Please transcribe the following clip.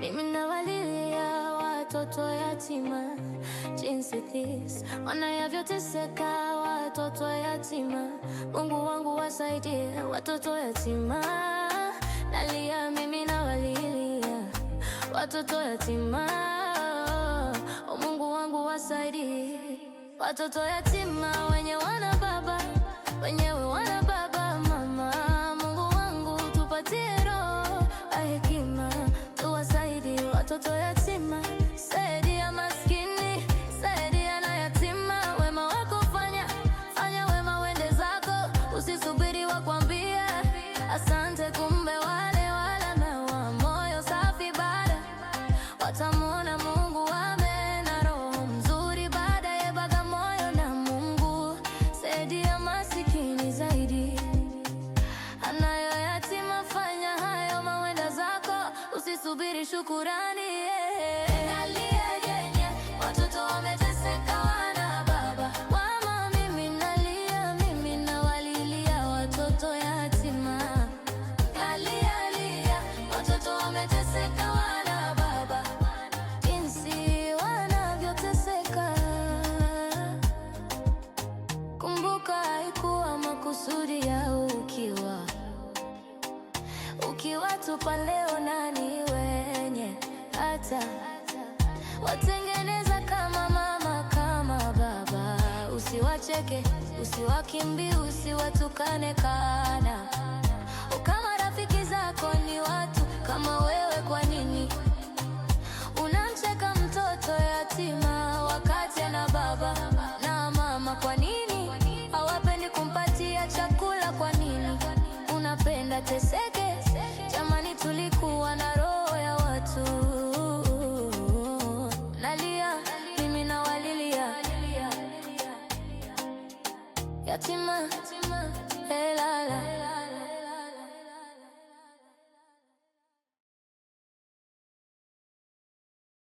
Mimi nawalilia watoto yatima, jinsi this wanavyoteseka watoto yatima. Mungu wangu wasaidie watoto yatima. Nalia mimi nawalilia watoto yatima. O Mungu wangu wasaidie watoto yatima, wenye wana baba, wenyewe wana baba mama. Mungu wangu tupatie roho ya hekima, tuwasaidie watoto yatima. Saidia maskini, saidia na yatima. Wema wako fanya wema wende zako, usisubiri wakwambie asante, kumbe wale na moyo safi baada watamuona Mungu wame na roho mzuri baadaye Bagamoyo na Mungu. Saidia masikini zaidi, anayo yatima, fanya hayo mawenda zako, usisubiri shukurani. Nalia yenye watoto wameteseka wana baba mama, mimi nalia, mimi nawalilia watoto yatima. Nalia lia watoto wameteseka wana baba, jinsi wanavyoteseka. Kumbuka haikuwa makusudi yao, ukiwatupa leo nani wenye hata watengeneza kama mama kama baba. Usiwacheke, usiwakimbie, usiwatukane kana. Kama rafiki zako ni watu kama wewe, kwa nini unamcheka mtoto yatima wakati ana baba na mama? Kwa nini hawapendi kumpatia chakula? Kwa nini unapenda teseke? Jamani, tulikuwa na roho ya watu. Nalia mimi nawalilia yatima, hela